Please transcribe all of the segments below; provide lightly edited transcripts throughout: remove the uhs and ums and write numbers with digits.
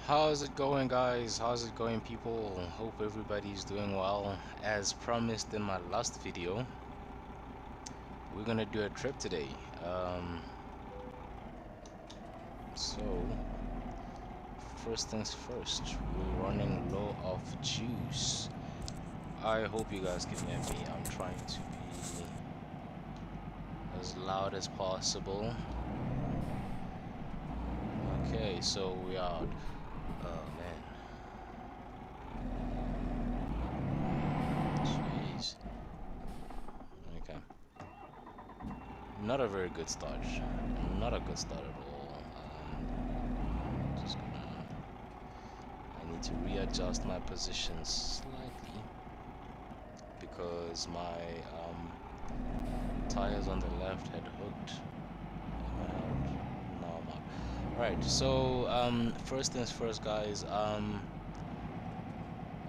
How's it going, guys? How's it going, people? Hope everybody's doing well. As promised in my last video, we're gonna do a trip today. So first things first, we're running low of juice. I hope you guys can hear me. I'm trying to be as loud as possible. Okay, so we are. Oh man, jeez. Okay. Not a very good start. Not a good start at all. Just gonna. I need to readjust my positions slightly because my tires on the left had hooked. Am I out? No, I'm out. Right. So first things first, guys. I'm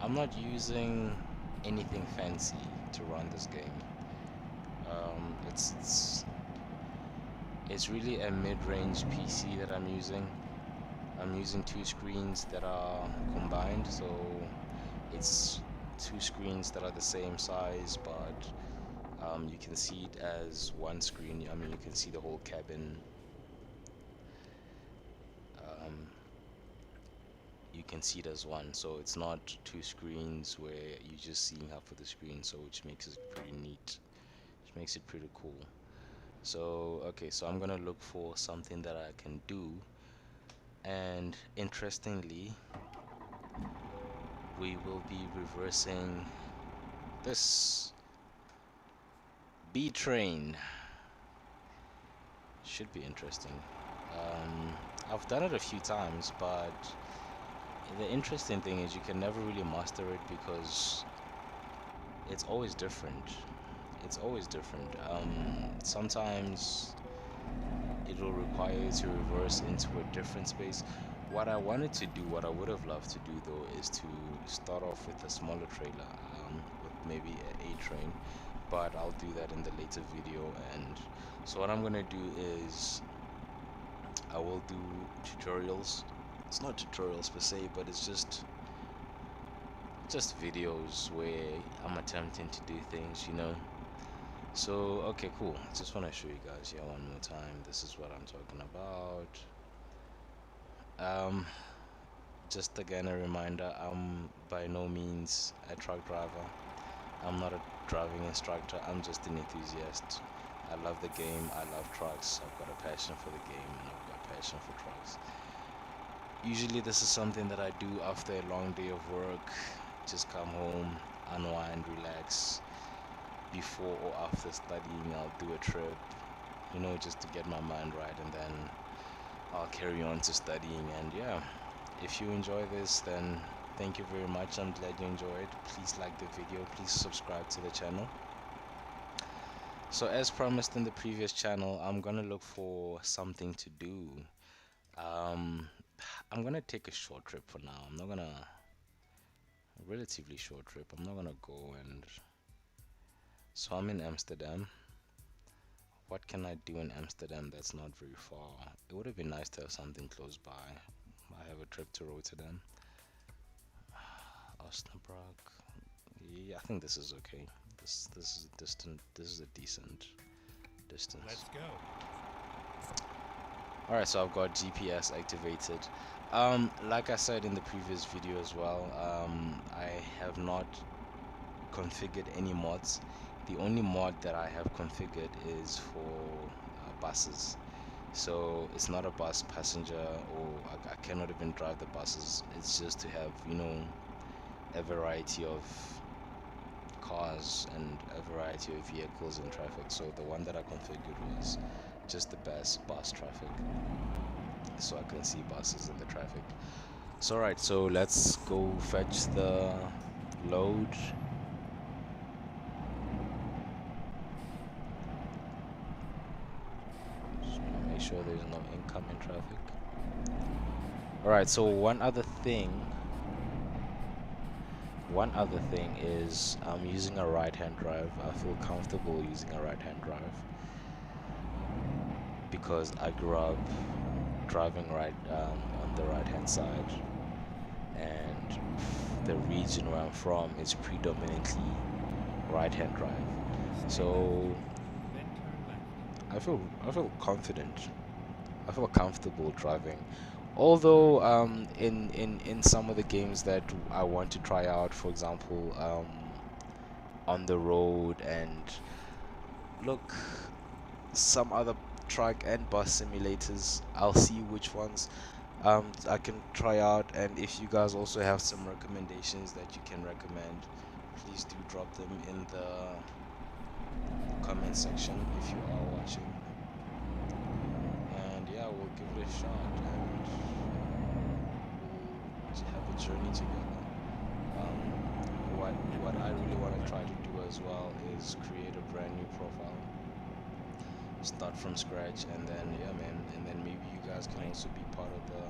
not using anything fancy to run this game. It's really a mid-range PC that I'm using. I'm using two screens that are combined, so it's two screens that are the same size, but you can see it as one screen. I mean, you can see the whole cabin. Um, you can see it as one, so it's not two screens where you're just seeing half of the screen, so which makes it pretty neat, which makes it pretty cool. So okay, so I'm gonna look for something that I can do, and interestingly, we will be reversing this B train. Should be interesting. I've done it a few times, but the interesting thing is you can never really master it because it's always different. It's always different. Sometimes it will require you to reverse into a different space. What I wanted to do, what I would have loved to do though, is to start off with a smaller trailer, with maybe a train, but I'll do that in the later video. And so what I'm gonna do is I will do tutorials. It's not tutorials per se, but it's just videos where I'm attempting to do things, you know. So okay, cool. Just want to show you guys here one more time. This is what I'm talking about. Um, just again a reminder, I'm by no means a truck driver. I'm not a driving instructor. I'm just an enthusiast. I love the game. I love trucks. I've got a passion for the game, and I've got a passion for trucks. Usually this is something that I do after a long day of work. Just come home, unwind, relax. Before or after studying, I'll do a trip, you know, just to get my mind right, and then I'll carry on to studying. And yeah, if you enjoy this, then thank you very much. I'm glad you enjoyed. Please like the video, please subscribe to the channel. So as promised in the previous channel, I'm gonna look for something to do. um I'm gonna take a short trip for now. I'm not gonna a relatively short trip. I'm not gonna go. And so I'm in Amsterdam. What can I do in Amsterdam that's not very far? It would have been nice to have something close by. I have a trip to Rotterdam. Osnabrück. Yeah, I think this is okay. This is distant. This is a decent distance. Let's go. Alright, so I've got GPS activated. Like I said in the previous video as well, I have not configured any mods. The only mod that I have configured is for buses. So it's not a bus passenger, or I cannot even drive the buses. It's just to have, you know, a variety of cars and a variety of vehicles in traffic. So the one that I configured was just the bus traffic, so I can see buses in the traffic. So right, so let's go fetch the load. Just wanna make sure there's no incoming traffic. Alright, so one other thing is I'm using a right-hand drive. I feel comfortable using a right-hand drive because I grew up driving right on the right-hand side. and the region where I'm from is predominantly right-hand drive. So I feel confident. I feel comfortable driving. Although in some of the games that I want to try out, for example, on the road and look, some other truck and bus simulators, I'll see which ones I can try out, and if you guys also have some recommendations that you can recommend, please do drop them in the comment section if you are watching. And yeah, we'll give it a shot and we'll have a journey together. Um, what I really want to try to do as well is create a brand new profile, start from scratch, and then yeah, man, and then maybe you guys can also be part of the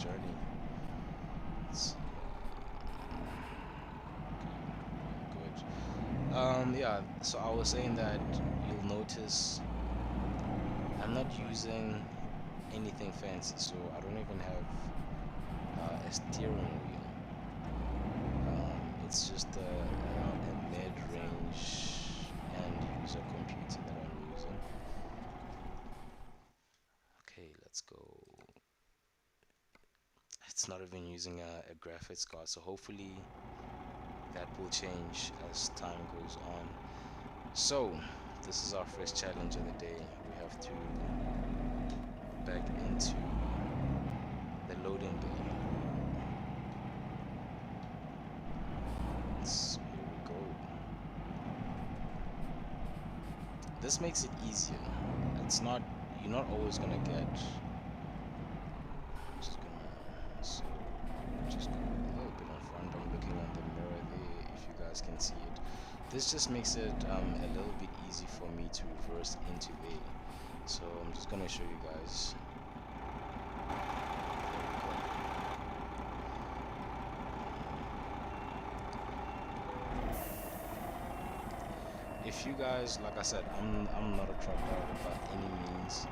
journey. It's good. Yeah. So I was saying that you'll notice I'm not using anything fancy, so I don't even have a steering wheel. It's just a mid-range end user computer that I'm using. Okay, let's go. It's not even using a graphics card, so hopefully that will change as time goes on. So, this is our first challenge of the day. We have to back into the loading bay. So here we go. This makes it easier. It's not, you're not always gonna get. So just go a little bit in front. I'm looking on the mirror there. If you guys can see it, this just makes it a little bit easy for me to reverse into there. So I'm just gonna show you guys. If you guys, like I said, I'm not a truck driver by any means.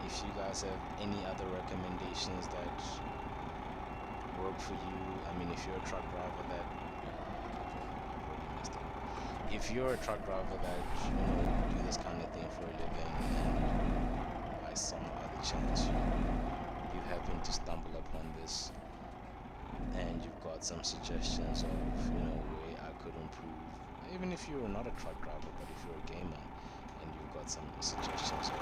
If you guys have any other recommendations that work for you, I mean, if you're a truck driver that if you're a truck driver that do this kind of thing for a living, and by some other chance you happen to stumble upon this, and you've got some suggestions of way I could improve, even if you're not a truck driver, but if you're a gamer and you've got some suggestions of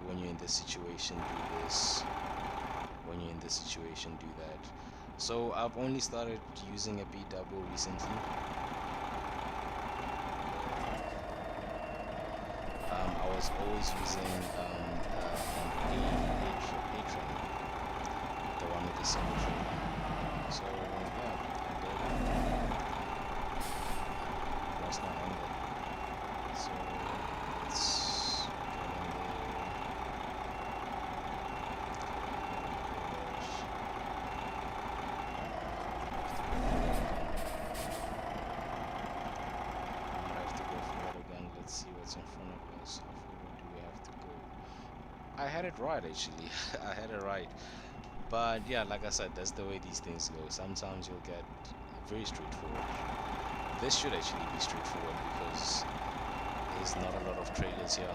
when you're in this situation do this, when you're in this situation do that. So I've only started using a B-double recently. I was always using an A-train, the one with the symmetry. So yeah, I did. That's not ended. So it's getting there. I have to go for it again. Let's see what's in front of us. How far do we have to go? I had it right actually. I had it right. But yeah, like I said, that's the way these things go. Sometimes you'll get very straightforward. This should actually be straightforward because there's not a lot of trailers here.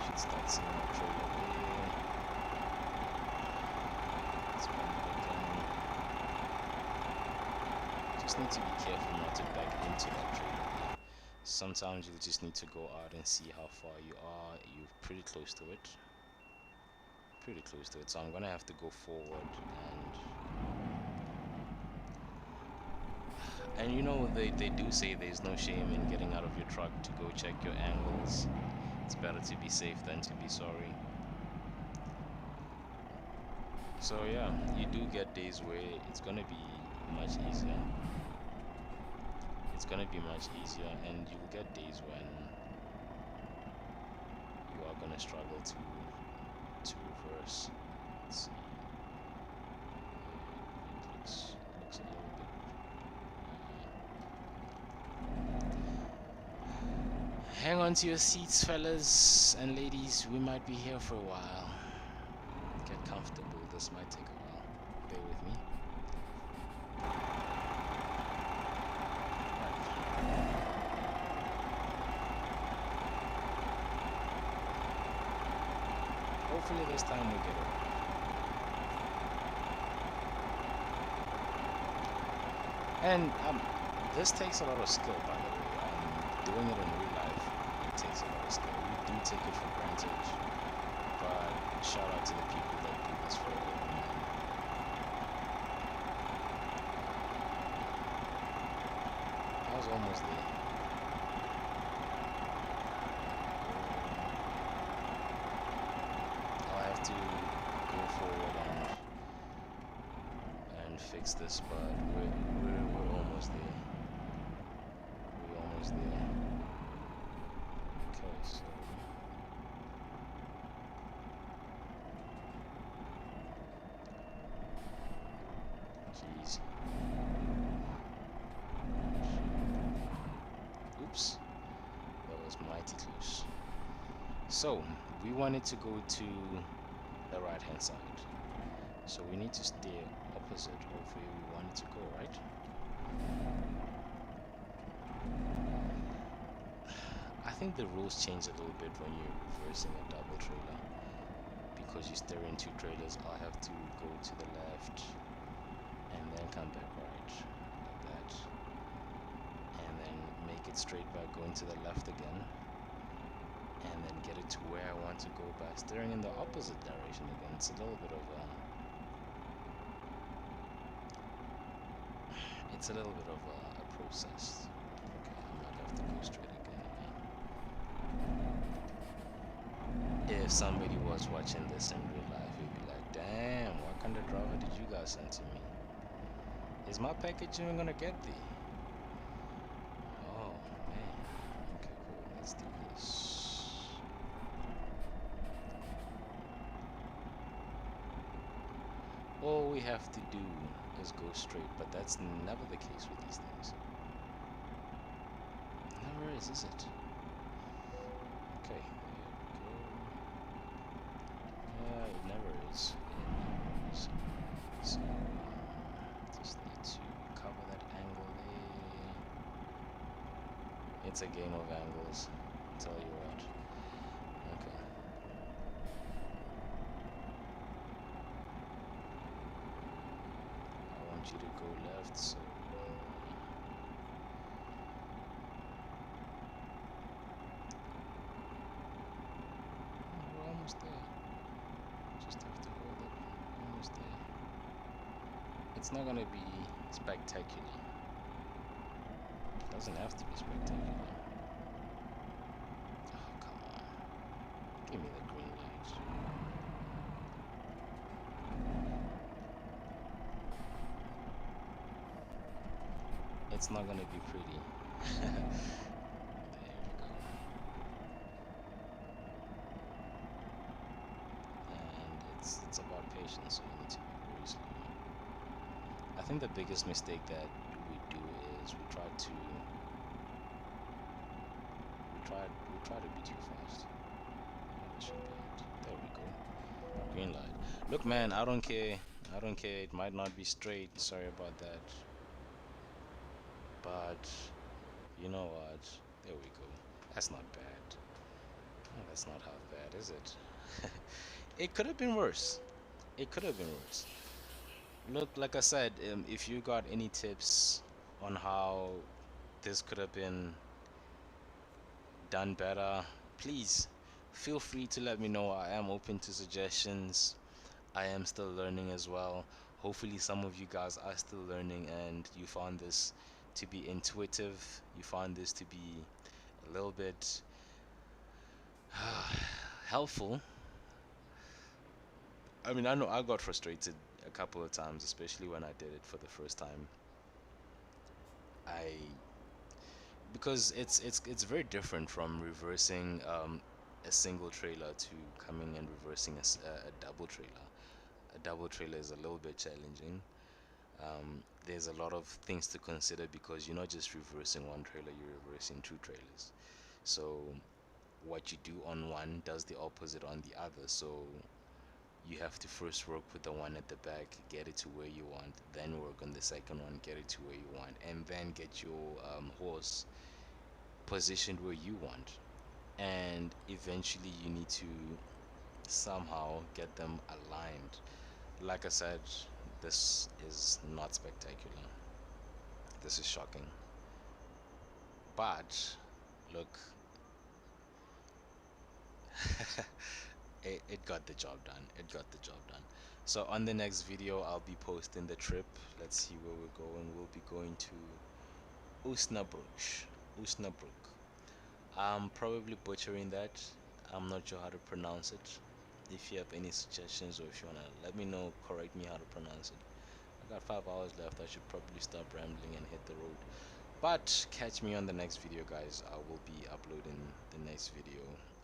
Should start seeing a trailer there. Let's bend it again. Just need to be careful not to back into that trailer there. Sometimes you just need to go out and see how far you are. You're pretty close to it. So I'm gonna have to go forward and they do say there's no shame in getting out of your truck to go check your angles. It's better to be safe than to be sorry. So yeah, you do get days where it's gonna be much easier. And you'll get days when you are gonna struggle to reverse. Let's see. It looks a little bit. Hang on to your seats, fellas and ladies. We might be here for a while. Get comfortable. This might take a while. Bear with me. Hopefully this time we get it. And this takes a lot of skill, by the way. Doing it in real life, it takes a lot of skill. We do take it for granted, but shout out to the people that do this for a living. I was almost there. I'll have to go forward and fix this, but we're almost there. We're almost there. Okay, so jeez. Oops, that was mighty close. So we wanted to go to the right hand side, so we need to steer opposite of where we wanted to go, right? I think the rules change a little bit when you're reversing a double trailer, because you steer in two trailers. I'll have to go to the left and then come back right, like that, and then make it straight by going to the left again, and then get it to where I want to go by steering in the opposite direction again. It's a little bit of a process. Okay, I might have to go straight again. If somebody was watching this in real life, you'd be like, damn, what kind of driver did you guys send to me? Is my package even gonna get there? Oh man. Okay, cool. Let's do this. All we have to do is go straight, but that's never the case with these things. Never is it? Okay, there we go. Yeah, it never is. It never is. So, just need to cover that angle there. It's a game of angles, I'll tell you what. Okay. I want you to go left, so we're almost there. Just have to hold it. Almost there. It's not gonna be spectacular. It doesn't have to be spectacular. Oh, come on. Give me the green light. It's not gonna be pretty. There we go. And it's about patience, so you need to be very slow. I think the biggest mistake that we do is we try to be too fast. That should be it. There we go. Green light. Look, man, I don't care. I don't care. It might not be straight. Sorry about that. But you know what? There we go. That's not bad. Oh, that's not half bad, is it? It could have been worse. It could have been worse. Look, like I said, if you got any tips on how this could have been done better, please feel free to let me know. I am open to suggestions. I am still learning as well. Hopefully, some of you guys are still learning and you found this to be intuitive. You found this to be a little bit helpful. I mean, I know I got frustrated a couple of times, especially when I did it for the first time. I because it's very different from reversing a single trailer to coming and reversing a double trailer. A double trailer is a little bit challenging. There's a lot of things to consider because you're not just reversing one trailer, you're reversing two trailers. So what you do on one does the opposite on the other. So you have to first work with the one at the back, get it to where you want, then work on the second one, get it to where you want, and then get your horse positioned where you want. And eventually, you need to somehow get them aligned. Like I said, this is not spectacular. This is shocking. But look, it got the job done. It got the job done. So on the next video, I'll be posting the trip. Let's see where we're going. We'll be going to Usnabrück. Usnabrück. I'm probably butchering that. I'm not sure how to pronounce it. If you have any suggestions or if you wanna let me know, correct me how to pronounce it. I got 5 hours left. I should probably stop rambling and hit the road. But catch me on the next video, guys. I will be uploading the next video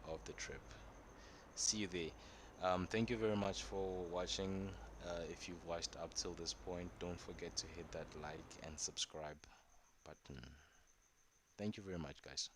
of the trip. See you there. Thank you very much for watching. If you've watched up till this point, don't forget to hit that like and subscribe button. Thank you very much, guys.